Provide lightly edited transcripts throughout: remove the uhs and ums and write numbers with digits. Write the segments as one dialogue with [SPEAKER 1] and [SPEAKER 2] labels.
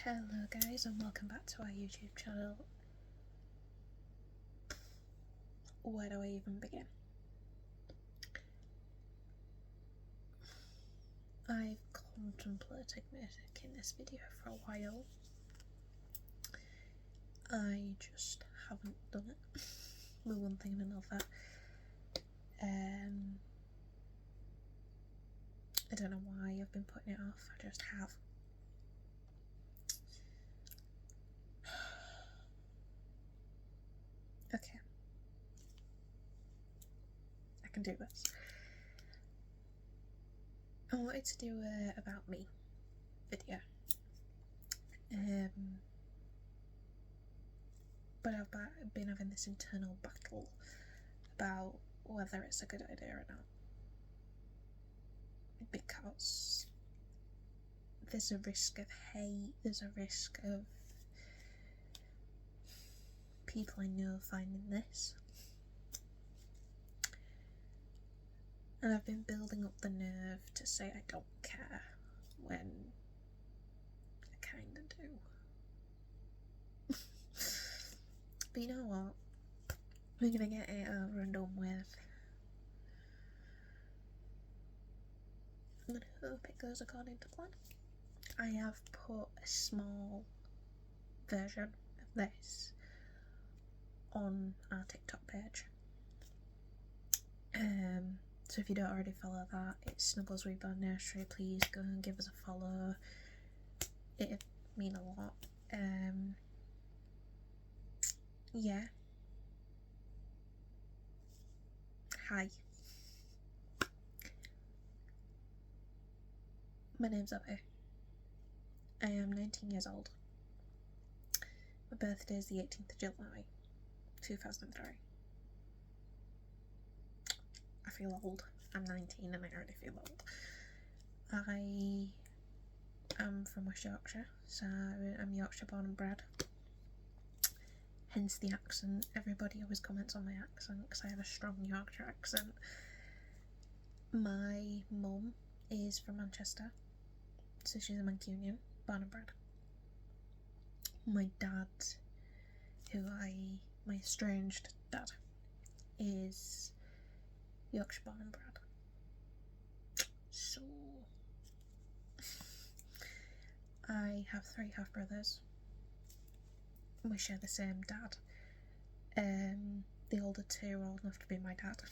[SPEAKER 1] Hello guys and welcome back to our YouTube channel. Where do I even begin? I've contemplated making this video for a while. I just haven't done it with one thing and another. I don't know why I've been putting it off, I just have. Okay, I can do this. I wanted to do a about me video, but I've been having this internal battle about whether it's a good idea or not, because there's a risk of hate, there's a risk of people I know finding this, and I've been building up the nerve to say I don't care when I kinda do. But you know what? We're gonna get it over and done with. I'm gonna hope it goes according to plan. I have put a small version of this on our TikTok page. So if you don't already follow that, it's Snuggles Reborn Nursery. Please go and give us a follow. It'd mean a lot. Yeah. Hi. My name's Abby. I am 19 years old. My birthday is the 18th of July, 2003. I feel old. I'm 19 and I already feel old. I am from West Yorkshire, so I'm Yorkshire born and bred. Hence the accent. Everybody always comments on my accent because I have a strong Yorkshire accent. My mum is from Manchester, so she's a Mancunian, born and bred. My dad, my estranged dad, is Yorkshire born and bred. So I have 3 half brothers. We share the same dad. The older 2 are old enough to be my dad.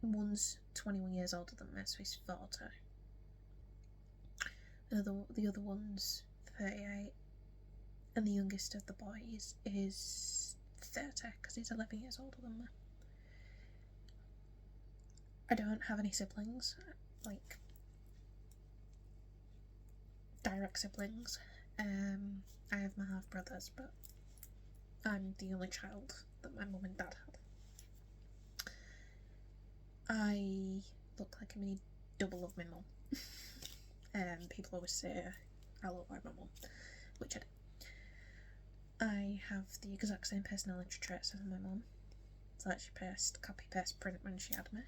[SPEAKER 1] One's 21 years older than me, so he's 40. The other one's 38, and the youngest of the boys is 30 because he's 11 years older than me. I don't have any siblings, like direct siblings. I have my half brothers, but I'm the only child that my mum and dad had. I look like a mini double of my mum. People always say I look like my mum, which I do. I have the exact same personality traits as my mum. It's like she copy paste print when she had me.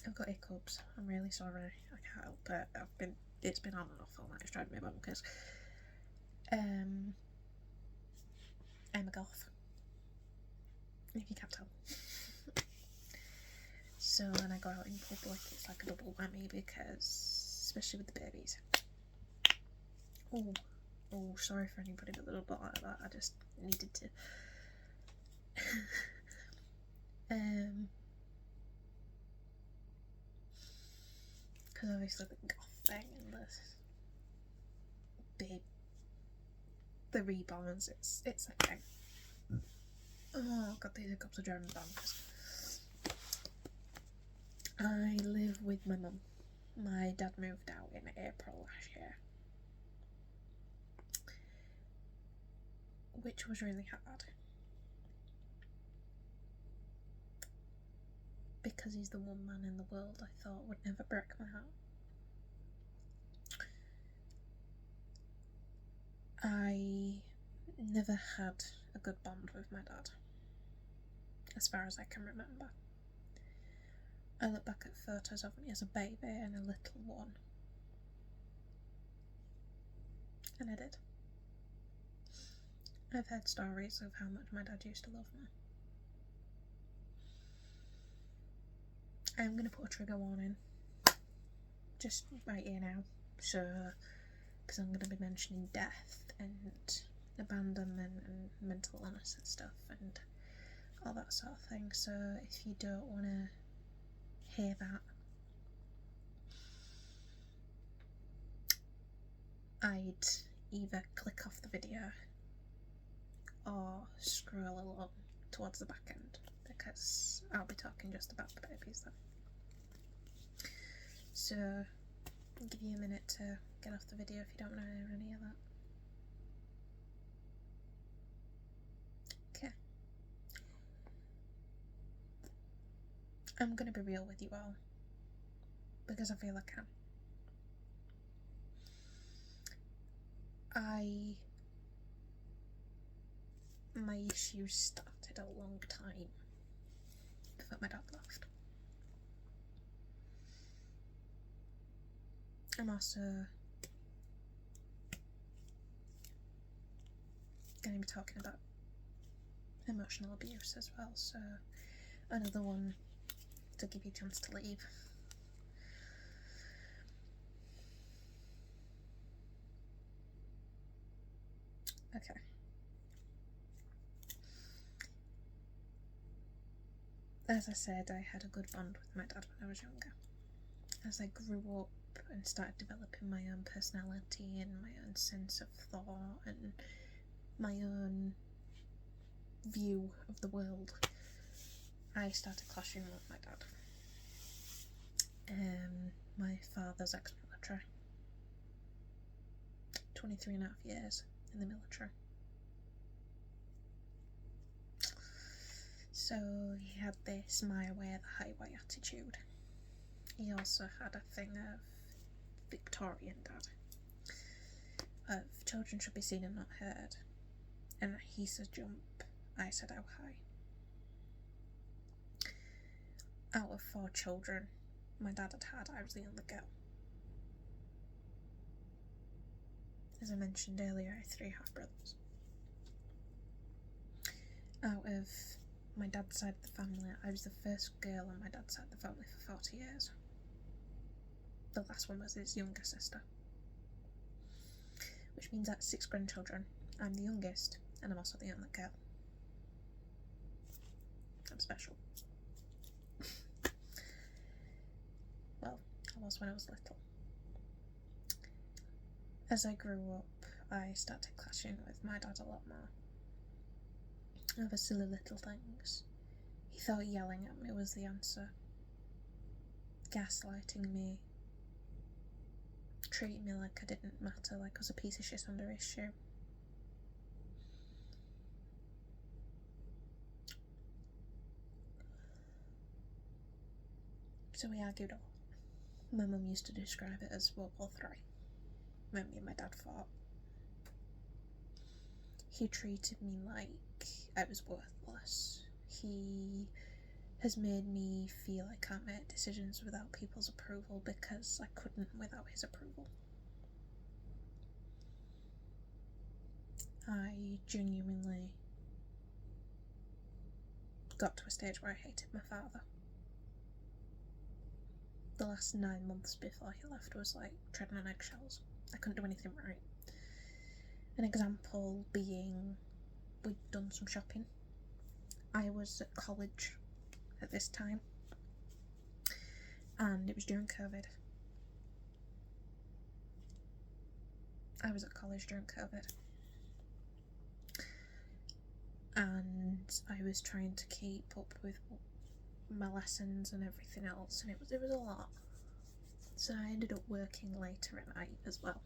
[SPEAKER 1] I've got hiccups. I'm really sorry. I can't help it. It's been on and off all night. It's driving me bonkers. I'm a goth, if you can't tell. So when I go out in public, it's like a double whammy because, especially with the babies. Oh, sorry for anybody that little bit like that. I just needed to. Because obviously the goth thing and the reborns, it's a thing. Oh god, these hiccups are driving me bonkers. I live with my mum. My dad moved out in April last year, which was really hard because he's the one man in the world I thought would never break my heart. I never had a good bond with my dad. as far as I can remember. I look back at photos of me as a baby and a little one, and I did. I've heard stories of how much my dad used to love me. I'm going to put a trigger warning just right here now, so, because I'm going to be mentioning death and abandonment and mental illness and stuff and all that sort of thing, so if you don't want to hear that, I'd either click off the video or scroll along towards the back end, because I'll be talking just about the babies then. So I'll give you a minute to get off the video if you don't want to hear any of that. Okay. I'm going to be real with you all, because I feel I can. My issues started a long time before my dad left. I'm also going to be talking about emotional abuse as well, so another one to give you a chance to leave. Okay. As I said, I had a good bond with my dad when I was younger. As I grew up and started developing my own personality and my own sense of thought and my own view of the world, I started clashing with my dad. My father's ex-military, 23 and a half years in the military. So he had this my way or the highway attitude. He also had a thing of Victorian dad, of children should be seen and not heard, and he said jump, I said how high. Out of 4 children my dad had, I was the only girl. As I mentioned earlier, I have 3 half-brothers. Out of my dad's side of the family, I was the first girl on my dad's side of the family for 40 years. The last one was his younger sister. Which means that's 6 grandchildren. I'm the youngest, and I'm also the only girl. I'm special. Well, I was when I was little. As I grew up, I started clashing with my dad a lot more. Over silly little things. He thought yelling at me was the answer. Gaslighting me. Treating me like I didn't matter, like I was a piece of shit under his shoe. So we argued a lot. My mum used to describe it as World War III, when me and my dad fought. He treated me like I was worthless. He has made me feel I can't make decisions without people's approval because I couldn't without his approval. I genuinely got to a stage where I hated my father. The last 9 months before he left was like treading on eggshells. I couldn't do anything right. An example being, we'd done some shopping. I was at college at this time, and it was during COVID. I was at college during COVID, and I was trying to keep up with my lessons and everything else, and it was a lot. So I ended up working later at night as well.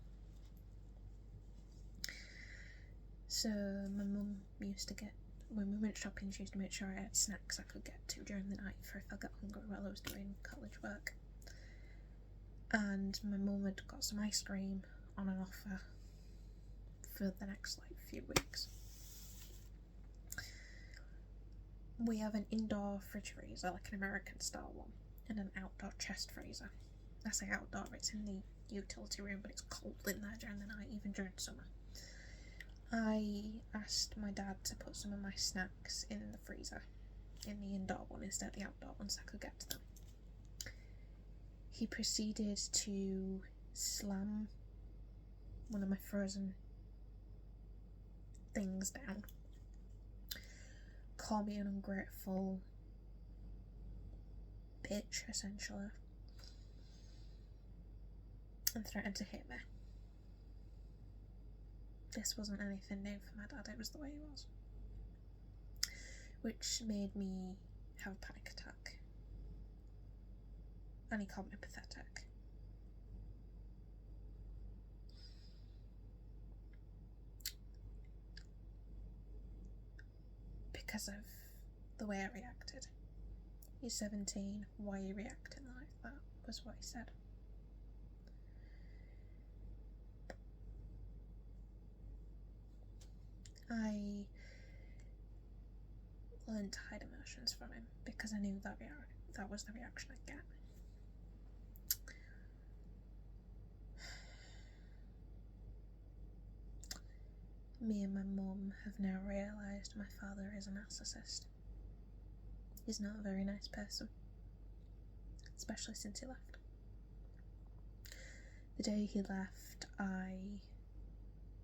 [SPEAKER 1] So my mum used to get, when we went shopping, she used to make sure I had snacks I could get to during the night for if I got hungry while I was doing college work. And my mum had got some ice cream on an offer for the next few weeks. we have an indoor fridge freezer, like an American style one, and an outdoor chest freezer. I say outdoor, it's in the utility room, but it's cold in there during the night, even during summer. I asked my dad to put some of my snacks in the freezer, in the indoor one instead of the outdoor one, so I could get to them. He proceeded to slam one of my frozen things down, call me an ungrateful bitch, essentially, and threatened to hit me. This wasn't anything new for my dad, it was the way he was. Which made me have a panic attack. And he called me pathetic. Because of the way I reacted. He's 17, why are you reacting like that? Was what he said. I learned to hide emotions from him because I knew that was the reaction I'd get. Me and my mum have now realised my father is a narcissist. He's not a very nice person, especially since he left. The day he left, I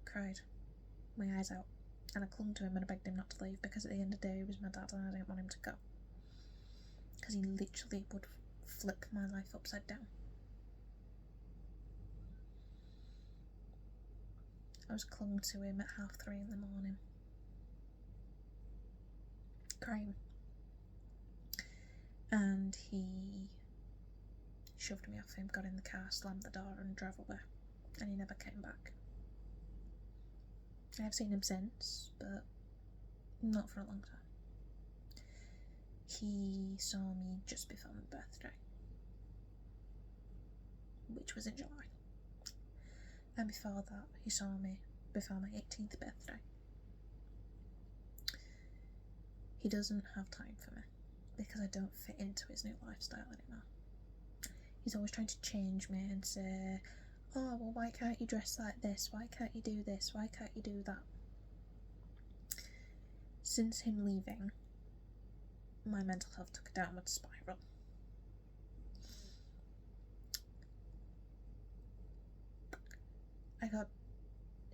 [SPEAKER 1] cried my eyes out, and I clung to him and I begged him not to leave, because at the end of the day he was my dad and I didn't want him to go, because he literally would flip my life upside down. I was clung to him at 3:30 in the morning, crying, and he shoved me off him, got in the car, slammed the door and drove away, and he never came back. I've seen him since, but not for a long time. He saw me just before my birthday, which was in July. And before that, he saw me before my 18th birthday. He doesn't have time for me, because I don't fit into his new lifestyle anymore. He's always trying to change me and say, oh, well, why can't you dress like this? Why can't you do this? Why can't you do that? Since him leaving, my mental health took a downward spiral.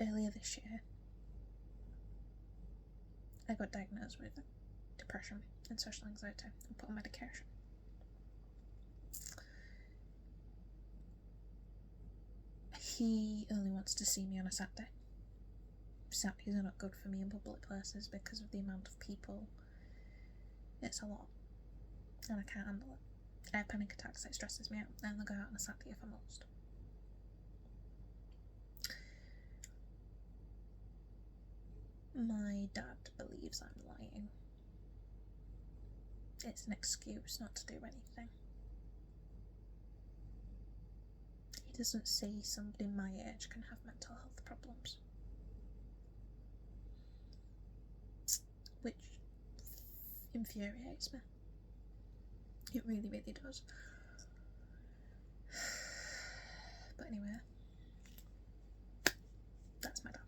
[SPEAKER 1] Earlier this year, I got diagnosed with depression and social anxiety and put on medication. He only wants to see me on a Saturday. Saturdays are not good for me in public places because of the amount of people. It's a lot, and I can't handle it. I have panic attacks, it stresses me out. I only go out on a Saturday if I'm lost. My dad believes I'm lying. It's an excuse not to do anything. He doesn't see somebody my age can have mental health problems, which infuriates me. It really, really does. But anyway, that's my dad.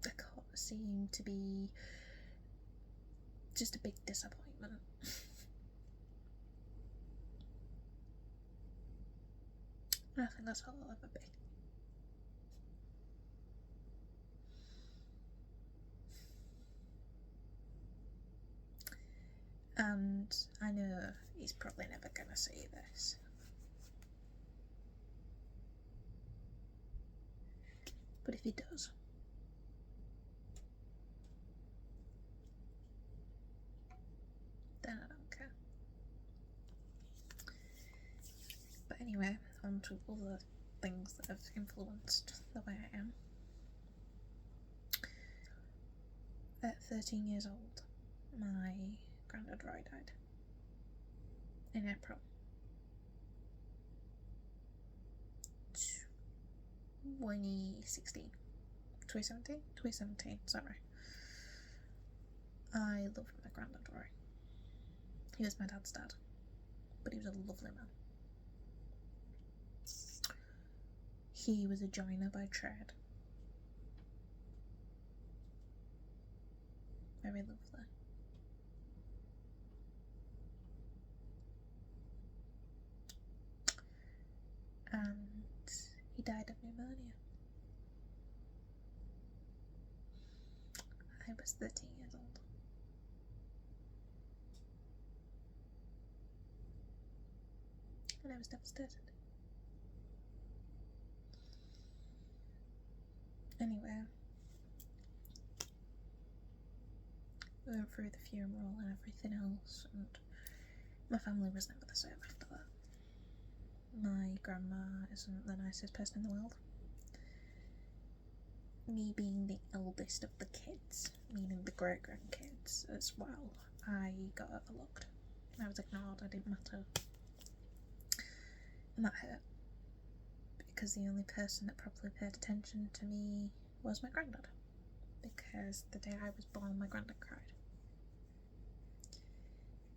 [SPEAKER 1] The court seemed to be just a big disappointment. I think that's all I'll ever be. And I know he's probably never gonna see this. But if he does, then I don't care. But anyway, on to other things that have influenced the way I am. At 13 years old, my granddad Roy died in April. 2016. 2017? 2017, sorry. I loved my granddad, Rory. He was my dad's dad, but he was a lovely man. He was a joiner by trade. Very lovely. And he died of pneumonia. I was 13 years old. And I was devastated. Anyway, we went through the funeral and everything else, and my family was never the same after that. My grandma isn't the nicest person in the world. Me being the eldest of the kids, meaning the great-grandkids as well, I got overlooked. I was ignored, I didn't matter. And that hurt. Because the only person that properly paid attention to me was my granddad. Because the day I was born, my granddad cried.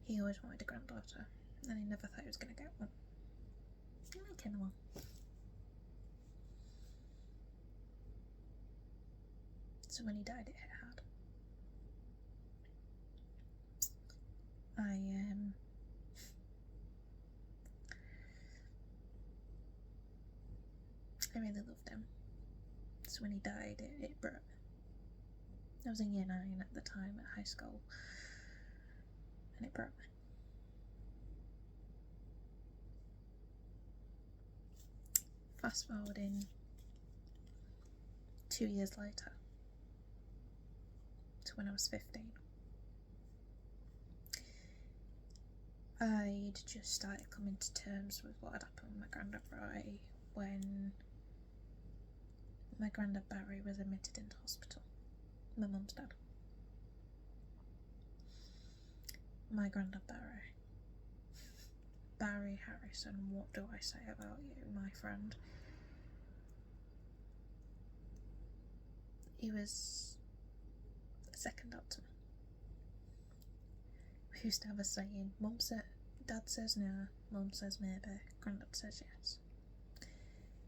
[SPEAKER 1] He always wanted a granddaughter, and he never thought he was going to get one. And I came along. So when he died, it hit hard. I really loved him. So when he died, it broke me. I was in year 9 at the time at high school, and it broke me. Fast forwarding 2 years later to when I was 15. I'd just started coming to terms with what had happened with my granddad Roy when my granddad Barry was admitted into hospital. My mum's dad. My granddad Barry. Barry Harrison, what do I say about you, my friend? He was second up to me. We used to have a saying, Dad says no, Mum says maybe, Granddad says yes.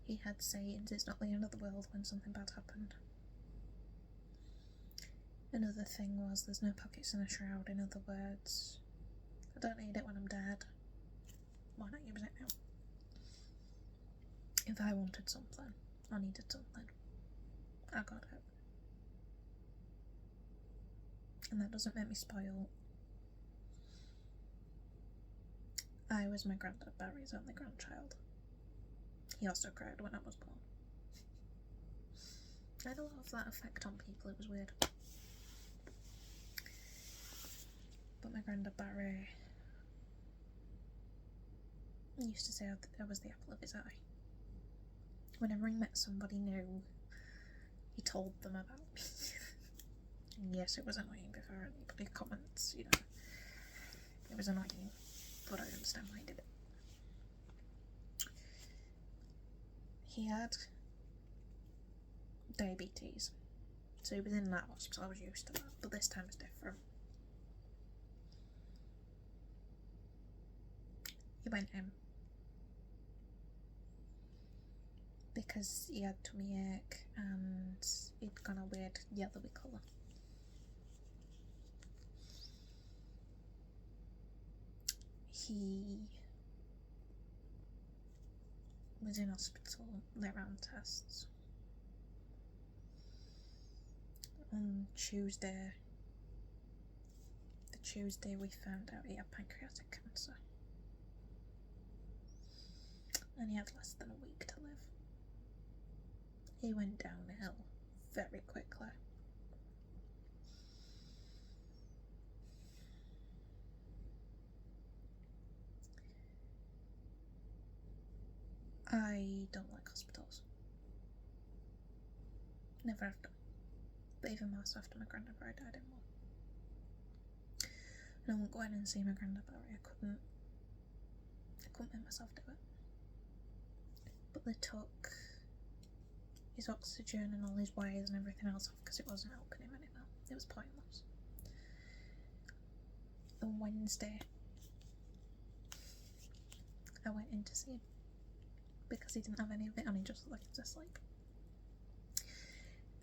[SPEAKER 1] He had sayings, it's not the end of the world when something bad happened. Another thing was, there's no pockets in a shroud, in other words, I don't need it when I'm dead. Why not use it now? If I wanted something, I needed something, I got it. And that doesn't make me spoiled. I was my granddad Barry's only grandchild. He also cried when I was born. I had a lot of that effect on people, it was weird. But my granddad Barry used to say I was the apple of his eye. Whenever he met somebody new, he told them about me. And yes, it was annoying before anybody comments, you know. It was annoying, but I understand why he did it. He had diabetes, so he was in that hospital, I was used to that, but this time it's different. He went in because he had tummy ache and he'd gone a weird yellowy colour. He was in hospital, they ran tests. On Tuesday, we found out he had pancreatic cancer. And he had less than a week to live. He went downhill very quickly. I don't like hospitals. Never have done. But even worse after my granddad Barry died in one. And I wouldn't go in and see my granddad Barry. I couldn't make myself do it. But they took his oxygen and all his wires and everything else off because it wasn't helping him anymore. It was pointless. On Wednesday, I went in to see him because he didn't have any of it on, he just looked like he was asleep.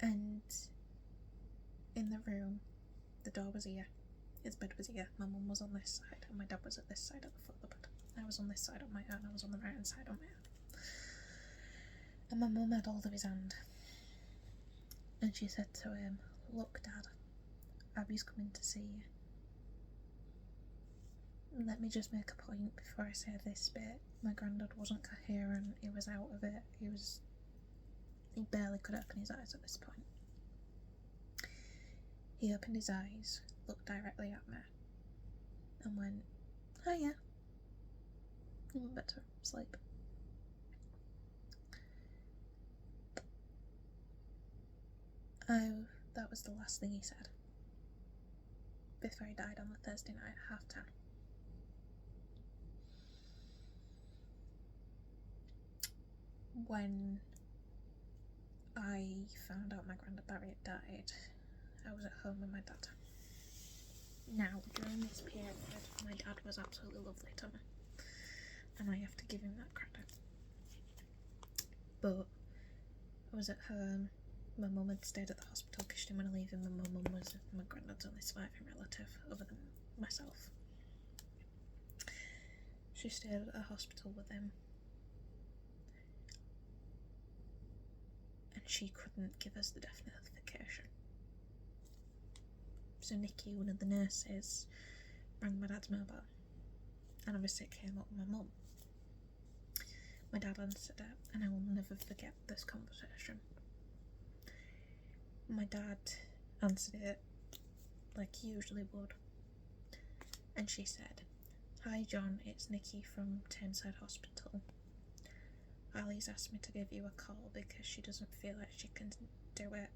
[SPEAKER 1] And in the room, the door was here, his bed was here, my mum was on this side, and my dad was at this side at the foot of the bed. I was on this side on my own, I was on the right hand side on my own. And my mum had hold of his hand, and she said to him, "Look, Dad, Abby's coming to see you. Let me just make a point before I say this bit. My granddad wasn't coherent, he was out of it, he barely could open his eyes at this point. He opened his eyes, looked directly at me, and went, 'Hiya,' and went back to sleep. Oh, that was the last thing he said before he died on the Thursday night at 10:30. When I found out my granddad Barry had died, I was at home with my dad. Now, during this period, my dad was absolutely lovely to me, and I have to give him that credit. But I was at home, my mum had stayed at the hospital because she didn't want to leave him, and my mum was my granddad's only surviving relative other than myself. She stayed at the hospital with him, and she couldn't give us the death notification. So Nikki, one of the nurses, rang my dad's mobile, and obviously it came up with my mum. My dad answered it, and I will never forget this conversation. My dad answered it like he usually would, and she said, "Hi John, it's Nikki from Tameside Hospital. Ali's asked me to give you a call because she doesn't feel like she can do it.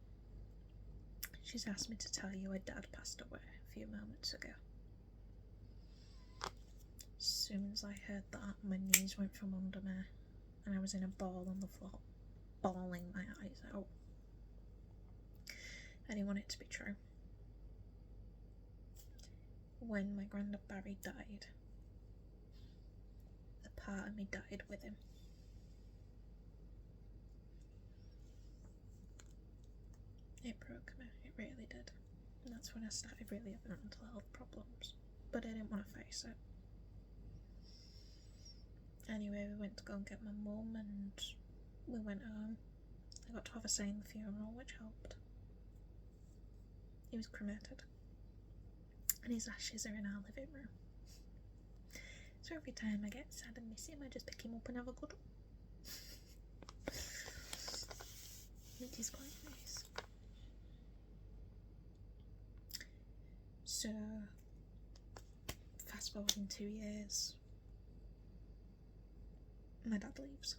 [SPEAKER 1] She's asked me to tell you her dad passed away a few moments ago." As soon as I heard that, my knees went from under me, and I was in a ball on the floor, bawling my eyes out. I didn't want it to be true. When my granddad Barry died, a part of me died with him. It broke me, it really did. And that's when I started really having mental health problems, but I didn't want to face it. Anyway, we went to go and get my mum, and we went home. I got to have a say in the funeral, which helped. He was cremated, and his ashes are in our living room. So every time I get sad and miss him, I just pick him up and have a cuddle. Which is quite nice. So, fast forwarding 2 years, my dad leaves.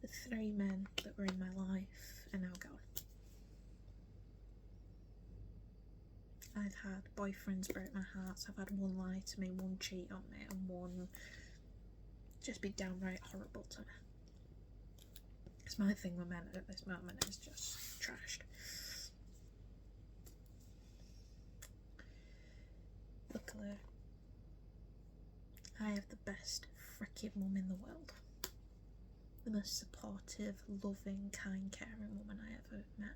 [SPEAKER 1] The 3 men that were in my life are now gone. I've had boyfriends break my heart. I've had one lie to me, one cheat on me, and one just be downright horrible to me. It's my thing with men at this moment is just trashed. Luckily, I have the best frickin' mum in the world. The most supportive, loving, kind, caring woman I ever met.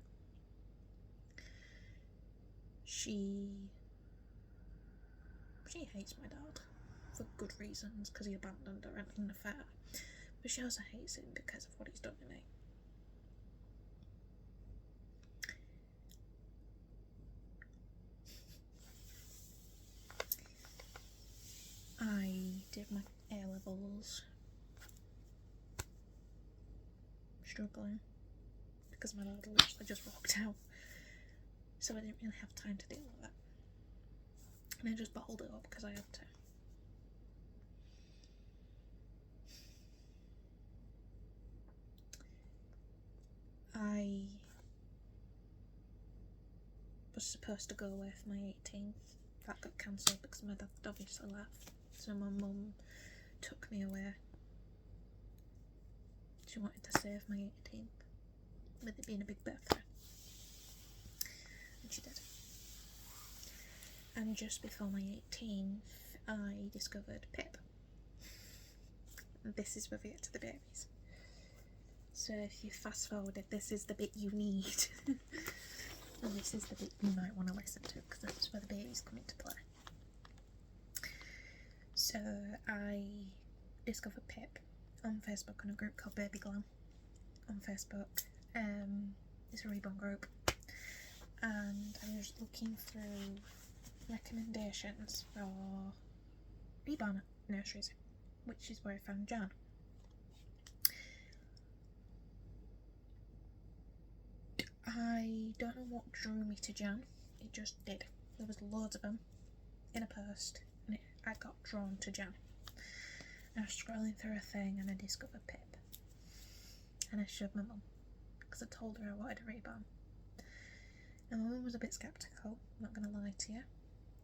[SPEAKER 1] She hates my dad for good reasons, because he abandoned her and had an affair, but she also hates him because of what he's done to me. I did my A-levels struggling because my dad literally just walked out, so I didn't really have time to deal with it, and I just bottled it up because I had to. I was supposed to go away for my 18th. That got cancelled because my dad obviously left, so my mum took me away. She wanted to save my 18th, with it being a big birthday. And she did. And just before my 18th, I discovered Pip. And this is where we get to the babies. So if you fast forwarded, this is the bit you need. And this is the bit you might want to listen to, because this is where the babies come into play. So I discovered Pip on Facebook on a group called Baby Glam on Facebook. It's a Reborn group, and I was looking through recommendations for Reborn nurseries, which is where I found Jan. I don't know what drew me to Jan, it just did. There was loads of them in a post, and I got drawn to Jan. I was scrolling through a thing and I discovered Pip. And I showed my mum, because I told her I wanted a Reborn. And my mum was a bit sceptical, I'm not going to lie to you.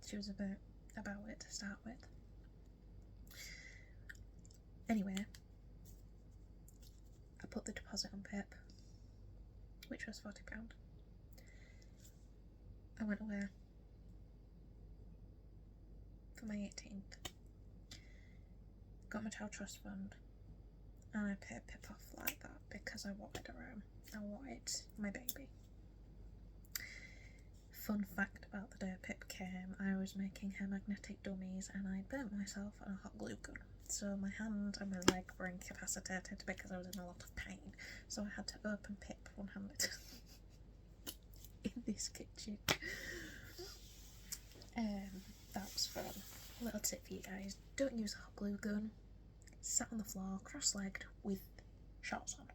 [SPEAKER 1] She was a bit about it to start with. Anyway, I put the deposit on Pip, which was £40. I went away for my 18th, got my child trust fund, and I paid Pip off like that because I wanted a room. I wanted my baby. Fun fact about the day Pip came, I was making her magnetic dummies and I burnt myself on a hot glue gun. So my hand and my leg were incapacitated because I was in a lot of pain. So I had to open Pip one-handed in this kitchen. That was fun. Little tip for you guys, don't use a hot glue gun. Sat on the floor, cross-legged, with shorts on.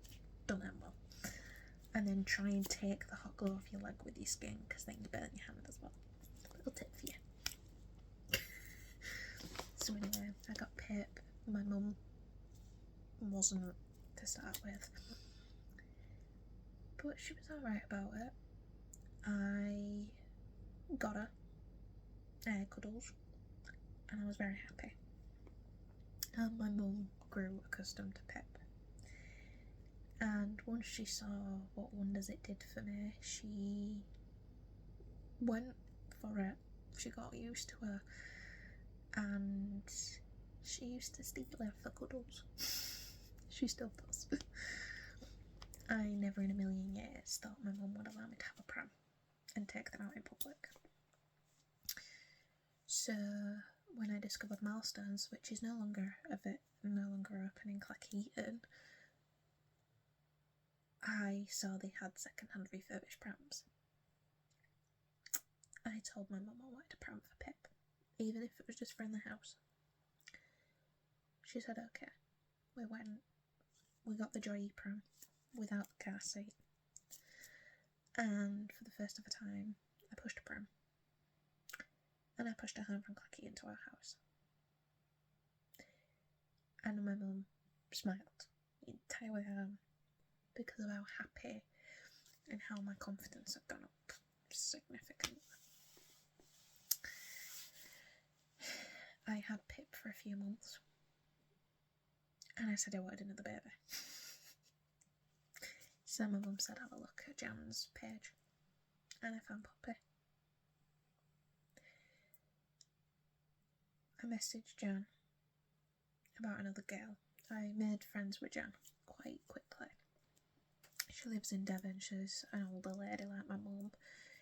[SPEAKER 1] Don't end well. And then try and take the hot glue off your leg with your skin, because then you burn your hand as well. Little tip for you. So anyway, I got Pip. My mum wasn't to start with, but she was alright about it. I got her air cuddles, and I was very happy. And my mum grew accustomed to Pip. And once she saw what wonders it did for me, she went for it. She got used to her, and she used to steal her for cuddles. She still does. I never in a million years thought my mum would allow me to have a pram and take them out in public. So when I discovered Milestones, which is no longer open in Clackheaton, I saw they had second-hand refurbished prams. I told my mum I wanted a pram for Pip, even if it was just for in the house. She said okay. We got the Joy pram without the car seat, and for the first of a time I pushed a pram, and I pushed her home from Clacky into our house, and my mum smiled the entire way home because of how happy and how my confidence had gone up significantly. I had Pip for a few months, and I said I wanted another baby. So my mum said have a look at Jan's page, and I found Poppy. I messaged Jan about another girl. I made friends with Jan quite quickly. She lives in Devon. She's an older lady like my mum.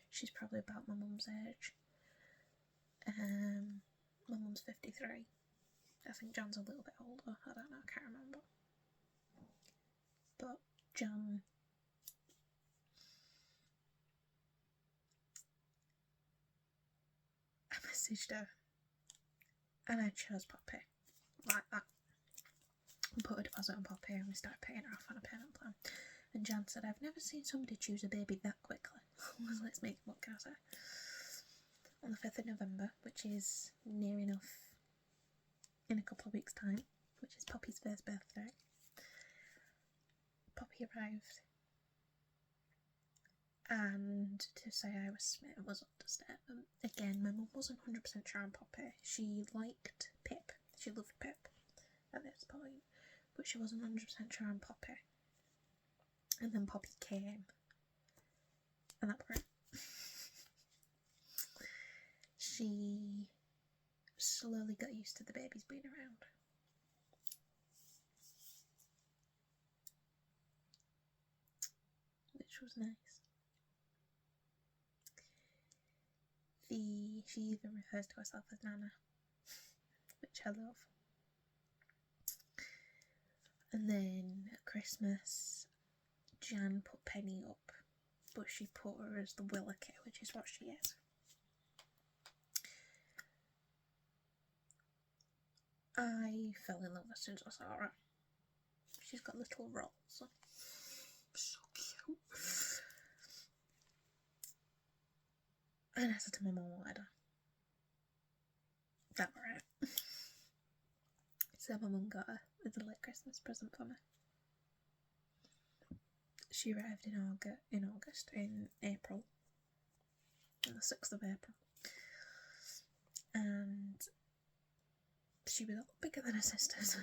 [SPEAKER 1] She's probably about my mum's age. My mum's 53. I think Jan's a little bit older. I don't know, I can't remember. But Jan, I messaged her and I chose Poppy like that. We put a deposit on Poppy and we started paying her off on a payment plan. And Jan said, I've never seen somebody choose a baby that quickly. Well, let's make it, what can I say? On the 5th of November, which is near enough in a couple of weeks' time, which is Poppy's first birthday, Poppy arrived. And to say I was smitten was understatement. Again, my mum wasn't 100% sure on Poppy. She liked Pip. She loved Pip at this point, but she wasn't 100% sure on Poppy. And then Poppy came, and that was it. She slowly got used to the babies being around. Which was nice. She even refers to herself as Nana, which I love. And then at Christmas, Jan put Penny up, but she put her as the Willocky, which is what she is. I fell in love as soon as I saw her. She's got little rolls. So cute. And I said to my mum, I wanted her. That were it. So my mum got her as a late Christmas present for me. She arrived in April, on the 6th of April. And she was a lot bigger than her sisters.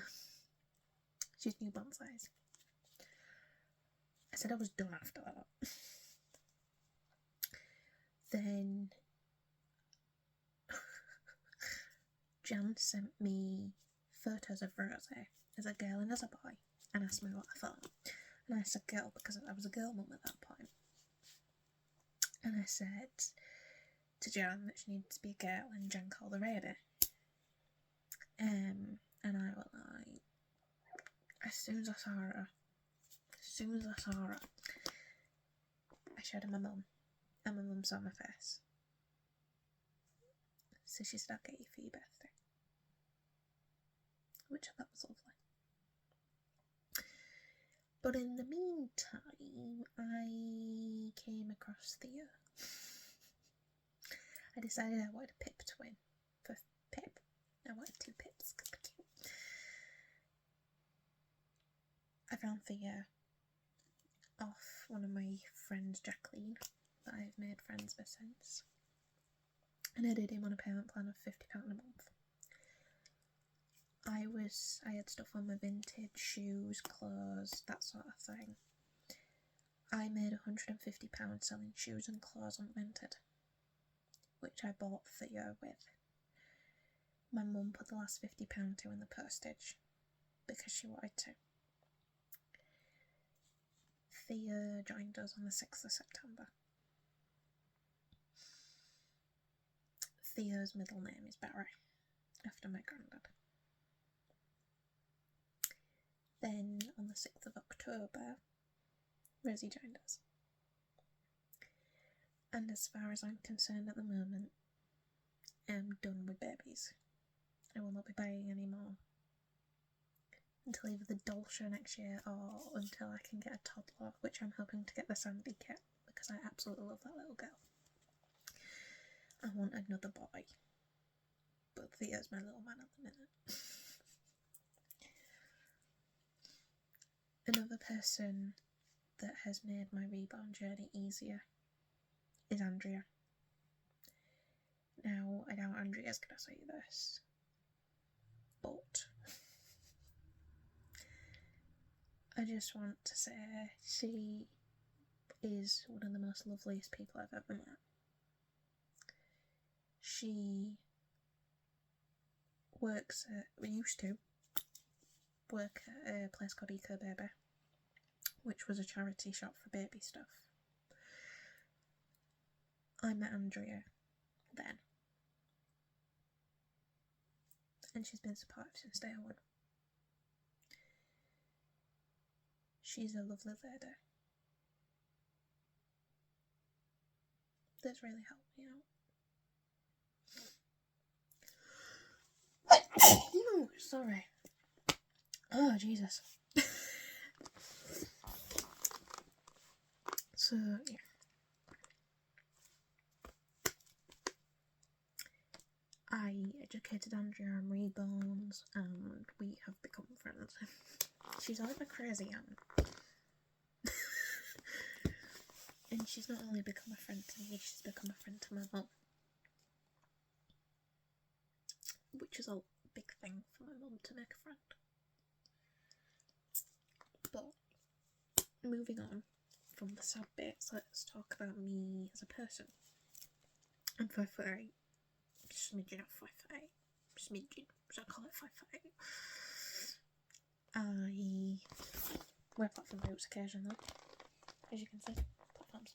[SPEAKER 1] She's newborn size. I said I was done after that. Then Jan sent me photos of Rosie as a girl and as a boy and asked me what I thought. And I said girl because I was a girl mum at that point. And I said to Jan that she needed to be a girl, and Jan called her baby. And I was like, as soon as I saw her, I showed her my mum, and my mum saw my face. So she said, I'll get you for your birthday. Which I thought was lovely. But in the meantime, I came across Theo. I decided I wanted a Pip twin. For Pip. I wanted 2 Pips. Cute. I found Theo off one of my friends, Jacqueline, that I've made friends with since. And I did him on a payment plan of £50 a month. I had stuff on my vintage, shoes, clothes, that sort of thing. I made £150 selling shoes and clothes on Vinted, which I bought Theo with. My mum put the last £50 to in the postage because she wanted to. Theo joined us on the 6th of September. Theo's middle name is Barry, after my granddad. Then on the 6th of October, Rosie joined us. And as far as I'm concerned at the moment, I'm done with babies. I will not be buying any more until either the doll show next year or until I can get a toddler, which I'm hoping to get the Sandy kit because I absolutely love that little girl. I want another boy, but Theo's my little man at the minute. Another person that has made my reborn journey easier is Andrea. Now, I doubt Andrea's going to say this, but I just want to say she is one of the most loveliest people I've ever met. She used to work at a place called Eco Baby, which was a charity shop for baby stuff. I met Andrea then, and she's been supportive since day one. She's a lovely lady that's really helped me out. Oh, sorry. Oh, Jesus. So, yeah. I educated Andrea on Reborns, and we have become friends. She's like a crazy aunt. And she's not only become a friend to me, she's become a friend to my mum. Which is a big thing for my mum to make a friend. But moving on from the sad bits, let's talk about me as a person. I'm 5'8", smidgen of 5'8", smidgen, so I call it 5'8". I wear platform boots occasionally, as you can see, platforms.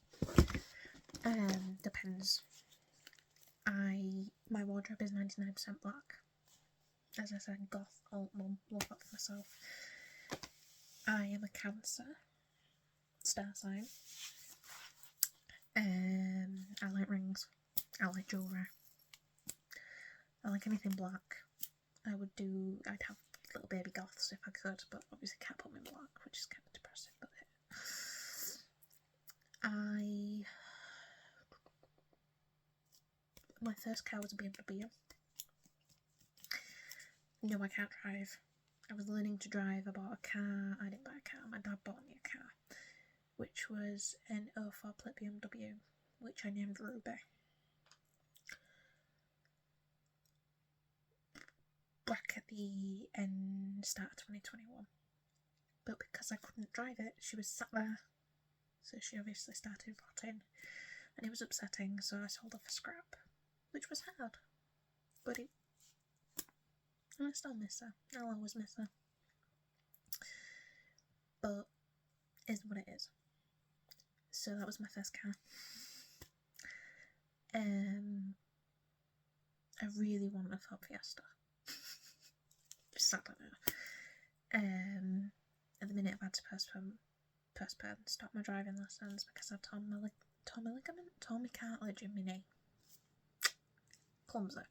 [SPEAKER 1] Depends. My wardrobe is 99% black. As I said, goth, alt mum, love that for myself. I am a Cancer, star sign. I like rings. I like jewellery. I like anything black. I'd have little baby goths if I could, but obviously can't put them in black, which is kind of depressing, but my first car was a BMW. No, I can't drive. I was learning to drive. I bought a car. I didn't buy a car. My dad bought me a car, which was an 04 plate BMW, which I named Ruby. Back at the start of 2021. But because I couldn't drive it, she was sat there. So she obviously started rotting. And it was upsetting, so I sold her for scrap. Which was hard. But and I still miss her. I'll always miss her. But it is what it is. So that was my first car. I really want a Ford Fiesta. Sad, I know. At the minute I've had to postpone, stop my driving lessons because I've torn my cartilage in my knee. Clumsy.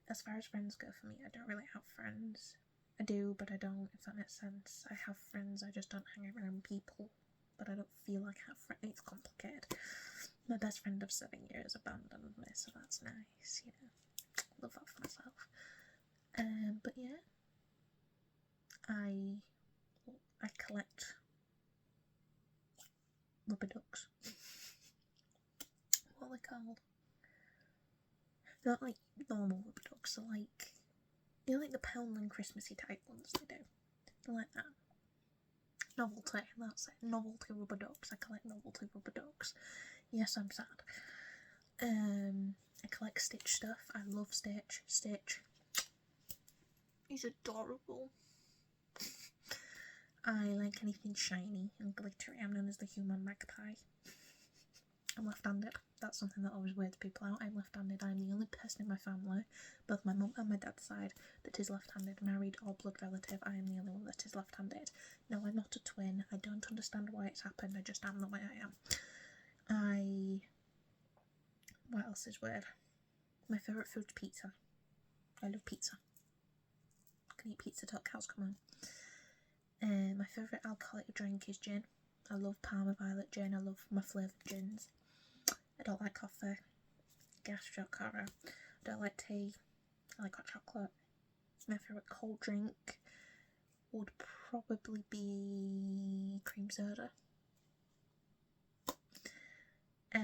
[SPEAKER 1] As far as friends go for me, I don't really have friends. I do, but I don't, if that makes sense. I have friends, I just don't hang around people, but I don't feel like I have friends. It's complicated. My best friend of 7 years abandoned me, so that's nice, you know. Love that for myself. But yeah, I collect rubber ducks. What are they called? They're not like normal rubber ducks, they're like, you know, like the Poundland Christmassy type ones they do. They're like that. Novelty, that's it. Novelty rubber ducks. I collect novelty rubber ducks. Yes, I'm sad. I collect Stitch stuff. I love Stitch. Stitch. He's adorable. I like anything shiny and glittery. I'm known as the human magpie. I'm left-handed. That's something that always weirds people out. I'm left-handed. I'm the only person in my family, both my mum and my dad's side, that is left-handed, married or blood relative. I am the only one that is left-handed. No, I'm not a twin. I don't understand why it's happened. I just am the way I am. What else is weird? My favourite food's pizza. I love pizza. I can eat pizza till cows come home. My favourite alcoholic drink is gin. I love Parma Violet gin. I love my flavoured gins. I don't like coffee. Gastro caro. I don't like tea. I like hot chocolate. My favourite cold drink would probably be cream soda. I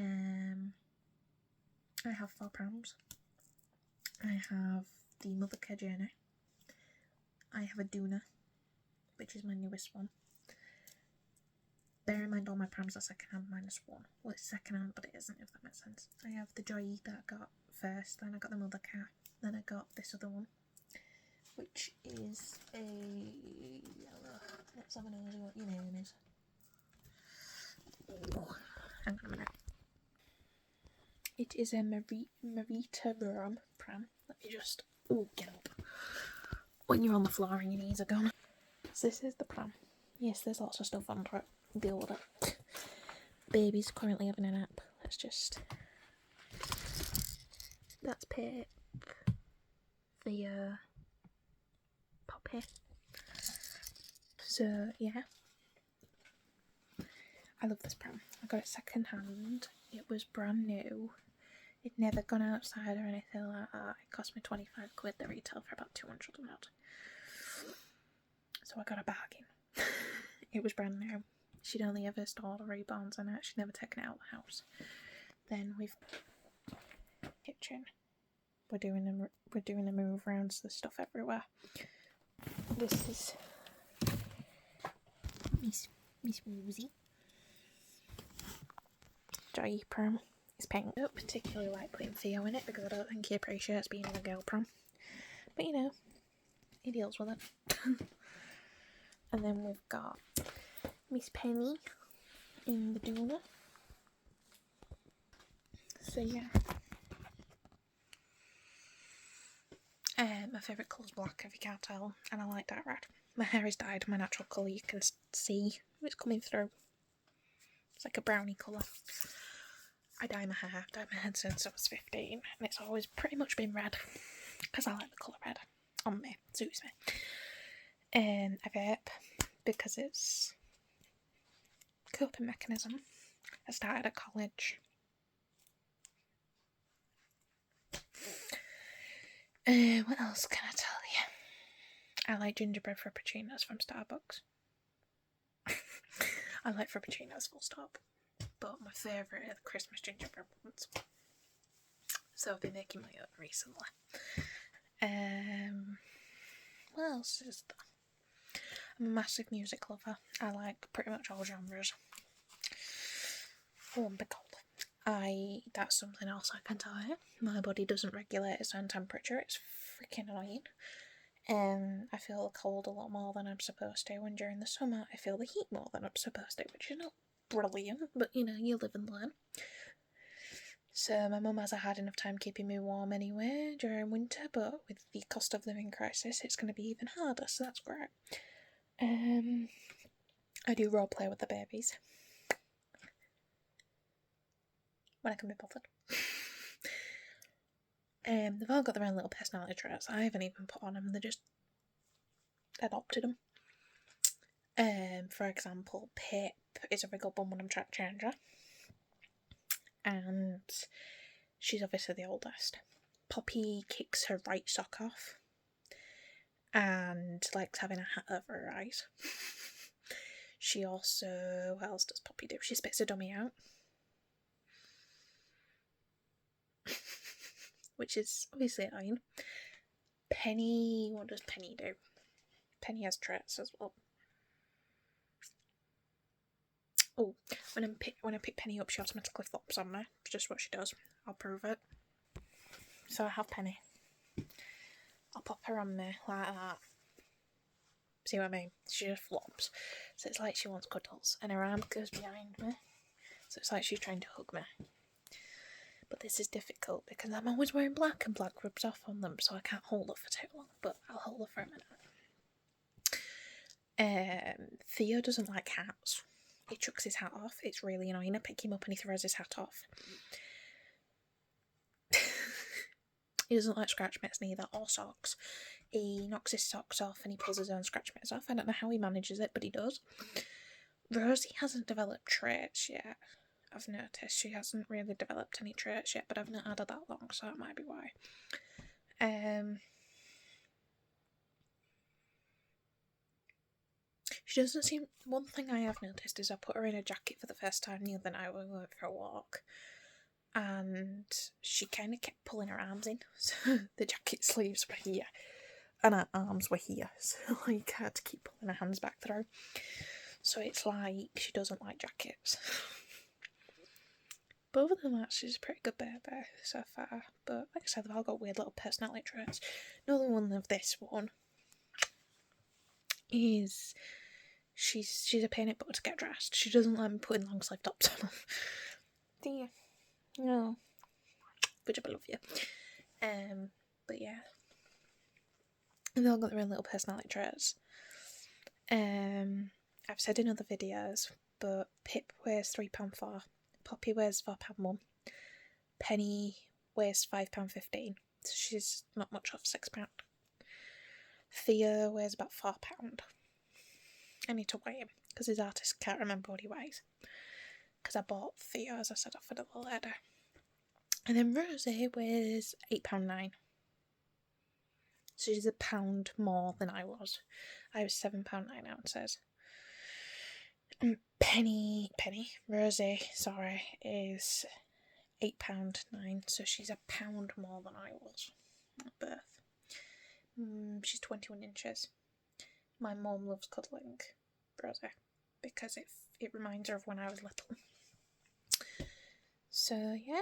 [SPEAKER 1] have 4 prams. I have the Mothercare Journey. I have a Duna, which is my newest one. Bear in mind all my prams are second hand minus 1. Well, it's second hand, but it isn't, if that makes sense. I have the Joy that I got first, then I got the Mothercare, then I got this other one, which is a yellow. Let's have a nosy what your name is. Oh, hang on a minute. It is a Marita pram. Let me just get up. When you're on the floor and your knees are gone. So this is the pram. Yes, there's lots of stuff under it. Deal with it. Baby's currently having a nap. Let's just. That's Pip. The puppy. So yeah. I love this pram. I got it second hand. It was brand new. It'd never gone outside or anything like that. It cost me 25 quid. They retail for about 200 and odd. So I got a bargain. It was brand new. She'd only ever stored Reborns in it. She'd never taken it out of the house. Then we've kitchen. We're doing a move around, so there's stuff everywhere. This is Miss Woozy. Joy prom is pink. I don't particularly like putting Theo in it because I don't think he appreciates being in a girl prom. But you know, he deals with it. And then we've got Miss Penny in the doona. So yeah. My favourite colour is black, if you can't tell, and I like that red. My hair is dyed my natural colour, you can see it's coming through. It's like a brownie colour. I dye my hair, I've dyed my hair since I was 15, and it's always pretty much been red, because I like the colour red on me, suits me. I vape, because it's a coping mechanism. I started at college. What else can I tell you? I like gingerbread frappuccinos from Starbucks. I like frappuccinos full stop. But my favourite are the Christmas gingerbread ones. So I've been making my own recently. What else is there? I'm a massive music lover. I like pretty much all genres. Oh, and that's something else I can tell you. My body doesn't regulate its own temperature. It's freaking annoying. I feel the cold a lot more than I'm supposed to, and during the summer I feel the heat more than I'm supposed to, which is not brilliant, but you know, you live and learn. So my mum hasn't had enough time keeping me warm anyway during winter, but with the cost of living crisis it's going to be even harder, so that's great. I do role play with the babies when I can be bothered. They've all got their own little personality traits. I haven't even put on them, they just adopted them. For example, Pip is a wriggle bum when I'm trying to change her, and she's obviously the oldest. Poppy kicks her right sock off and likes having a hat over her eyes. She also, what else does Poppy do? She spits a dummy out. Which is obviously annoying. Penny, what does Penny do? Penny has traits as well. Oh, when I pick Penny up, she automatically flops on me. It's just what she does. I'll prove it. So I have Penny. I'll pop her on me like that. See what I mean? She just flops. So it's like she wants cuddles, and her arm goes behind me. So it's like she's trying to hug me. But this is difficult because I'm always wearing black, and black rubs off on them, so I can't hold her for too long. But I'll hold her for a minute. Theo doesn't like hats. He chucks his hat off. It's really annoying. I pick him up and he throws his hat off. He doesn't like scratch mitts neither, or socks. He knocks his socks off and he pulls his own scratch mitts off. I don't know how he manages it, but he does. Rosie hasn't developed traits yet. I've noticed she hasn't really developed any traits yet, but I've not had her that long, so that might be why. She doesn't seem... One thing I have noticed is I put her in a jacket for the first time the other night when we went for a walk, and she kind of kept pulling her arms in, so the jacket sleeves were here and her arms were here, so like I had to keep pulling her hands back through. So it's like she doesn't like jackets. But other than that, she's a pretty good baby so far. But like I said, they've all got weird little personality traits. Another one of this one is she's a pain in the butt to get dressed. She doesn't like me putting long sleeve tops on her. Do you? No. But I love you. But yeah. And they all got their own little personality traits. I've said in other videos, but Pip weighs £3.4. Poppy weighs £4.1. Penny weighs £5.15. So she's not much off £6. Theo weighs about £4. I need to weigh him because his artist can't remember what he weighs. Because I bought Theo, as I said, off another lady. And then Rosie weighs £8.9. So she's £1 more than I was. I was 7 pounds 9 ounces. And Rosie, is £8.9, so she's £1 more than I was at birth. She's 21 inches. My mum loves cuddling Rosie. because it reminds her of when I was little. So yeah.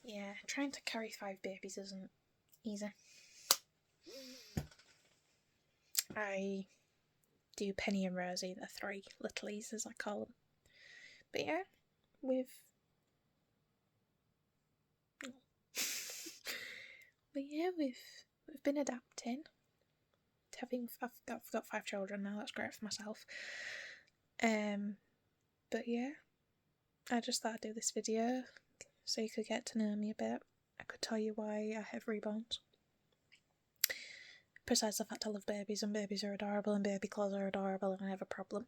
[SPEAKER 1] Yeah, trying to carry 5 babies isn't easy. I do Penny and Rosie, the 3 littlies as I call them. But yeah, we've been adapting to having. I've got 5 children now. That's great for myself. But yeah, I just thought I'd do this video so you could get to know me a bit. I could tell you why I have reborns. Besides the fact I love babies, and babies are adorable, and baby clothes are adorable, and I have a problem.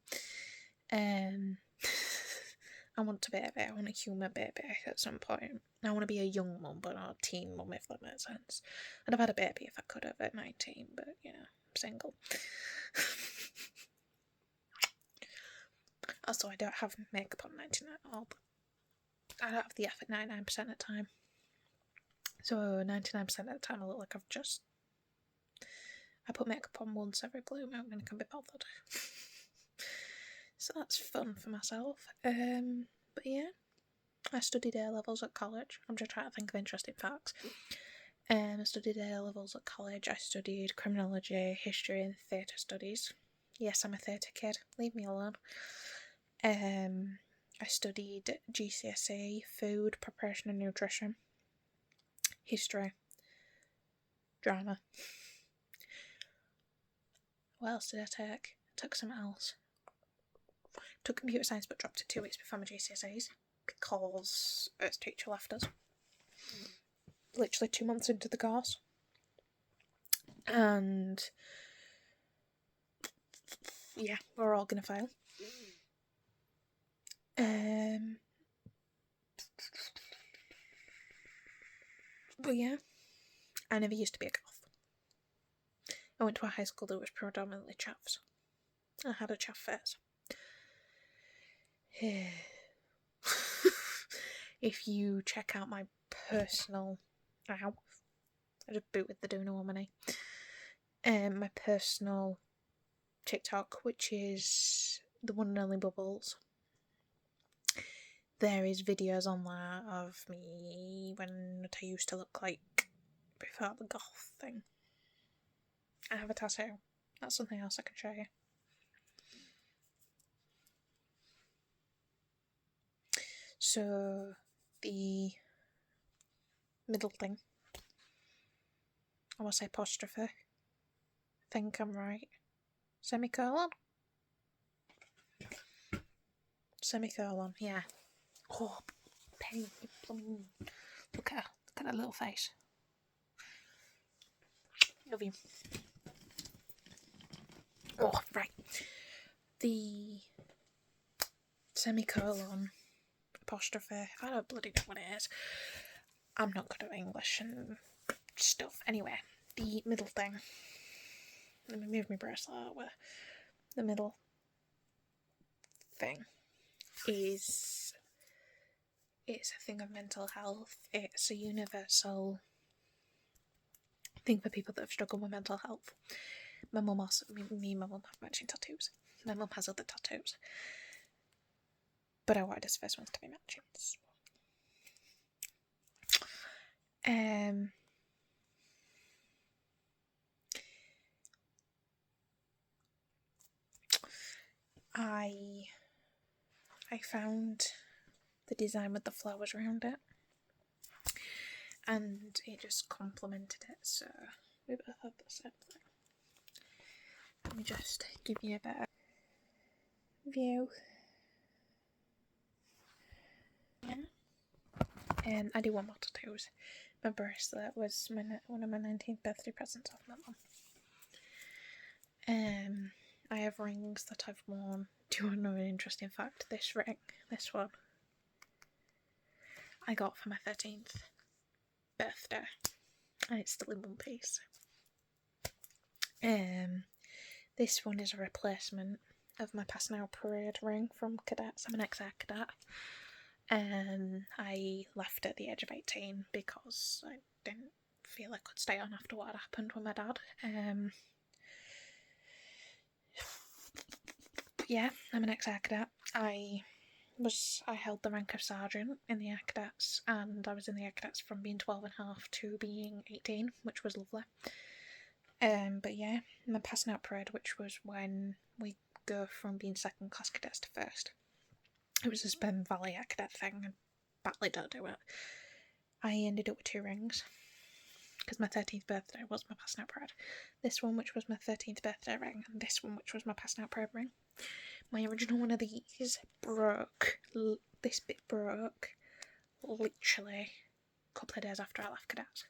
[SPEAKER 1] I want a baby. I want a human baby at some point. I want to be a young mum, but not a teen mum, if that makes sense. I'd have had a baby if I could have at 19, but you know, I'm single. Also, I don't have makeup on 99 at all, but I don't have the effort 99% of the time. So 99% of the time I look like I put makeup on once every blue moon and I can be bothered. So that's fun for myself. But yeah, I studied A-levels at college. I'm just trying to think of interesting facts. I studied A-levels at college. I studied criminology, history and theatre studies. Yes, I'm a theatre kid. Leave me alone. I studied GCSE, food, preparation and nutrition, history, drama. What else did I take? I took something else. Took computer science but dropped it 2 weeks before my GCSEs because its teacher left us. Literally 2 months into the course. And yeah, we're all gonna fail. But yeah, I never used to be a goth. I went to a high school that was predominantly chaffs. I had a chaff face. If you check out my personal... Ow. I just booted the Duna woman. My personal TikTok, which is the one and only Bubbles. There is videos on there of me when I used to look like before the goth thing. I have a tattoo. That's something else I can show you. So, the middle thing, I want to say apostrophe. I think I'm right. Semicolon? Semicolon, yeah. Oh, Penny, look at her. Look at her little face. Love you. Oh, right. The semicolon, apostrophe, I don't bloody know what it is. I'm not good at English and stuff. Anyway, the middle thing. Let me move my bracelet out where the middle thing is... It's a thing of mental health. It's a universal thing for people that have struggled with mental health. My mum also, me and my mum have matching tattoos. My mum has other tattoos. But I wanted his first ones to be matching. I found the design with the flowers around it, and it just complemented it, so we both had the same thing. Let me just give you a better view. Yeah. I do want more tattoos. My bracelet was one of my 19th birthday presents off my mum. I have rings that I've worn. Do you want to know an interesting fact? This ring, this one, I got for my 13th birthday, and it's still in one piece. This one is a replacement of my Pass Now Parade ring from cadets. I'm an ex-air cadet. I left at the age of 18 because I didn't feel I could stay on after what had happened with my dad. But yeah, I'm an ex-air cadet. I held the rank of sergeant in the air cadets, and I was in the air cadets from being 12 and a half to being 18, which was lovely. But yeah, my passing out parade, which was when we go from being second class cadets to first. It was a Sperm Valley Air Cadet thing, and badly don't do it. I ended up with 2 rings, because my 13th birthday was my passing out parade. This one, which was my 13th birthday ring, and this one, which was my passing out parade ring. My original one of these broke. This bit broke literally a couple of days after I left cadets.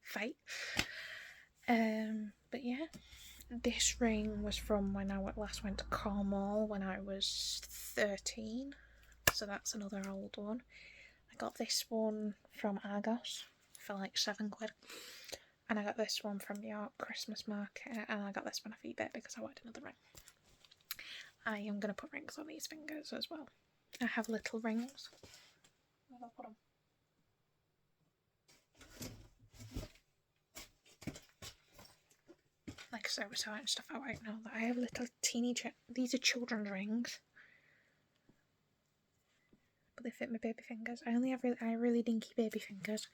[SPEAKER 1] Fate. But yeah, this ring was from when I last went to Cornwall when I was 13. So that's another old one. I got this one from Argos for like £7. And I got this one from York Christmas Market, and I got this one off eBay because I wanted another ring. I am going to put rings on these fingers as well. I have little rings. Where do I put them? Like I said, we're sorting stuff out right now. That I have little teeny. These are children's rings, but they fit my baby fingers. I have really dinky baby fingers,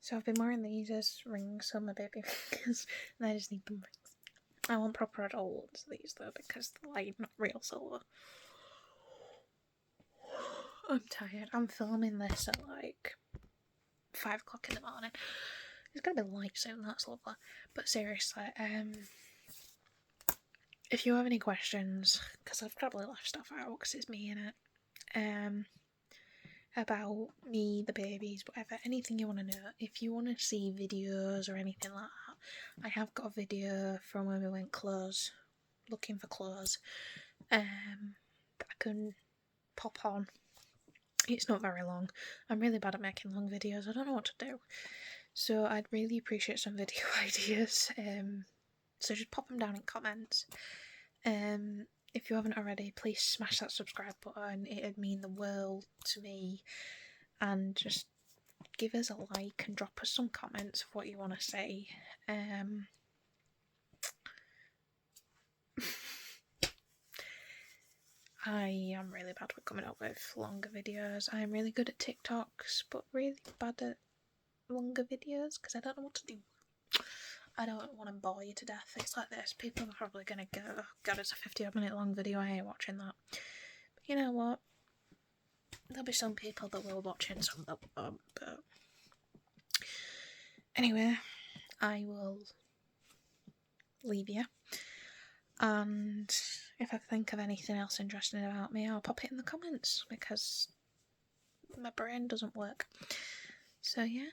[SPEAKER 1] so I've been wearing these as rings on my baby fingers, and I just need them rings. I want proper adult these though because they're like not real silver. I'm tired. I'm filming this at like 5 o'clock in the morning. It's gonna be light soon, that's lovely. But seriously, if you have any questions, because I've probably left stuff out because it's me in it, about me, the babies, whatever, anything you want to know, if you want to see videos or anything like that, I have got a video from when we went clothes, looking for clothes, that I can pop on. It's not very long. I'm really bad at making long videos. I don't know what to do. So I'd really appreciate some video ideas. So just pop them down in comments. If you haven't already, please smash that subscribe button. It'd mean the world to me. And just give us a like and drop us some comments of what you want to say. I am really bad with coming up with longer videos. I'm really good at TikToks, but really bad at longer videos because I don't know what to do. I don't want to bore you to death. It's like this. People are probably going to go, oh God, it's a 50-odd minute long video. I ain't watching that. But you know what? There'll be some people that will watch it and some that won't. But anyway, I will leave you. And if I think of anything else interesting about me, I'll pop it in the comments because my brain doesn't work. So yeah,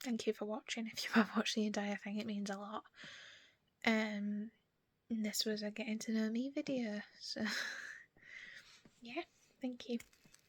[SPEAKER 1] thank you for watching. If you have watched the entire thing, it means a lot. This was a getting to know me video, so yeah, thank you.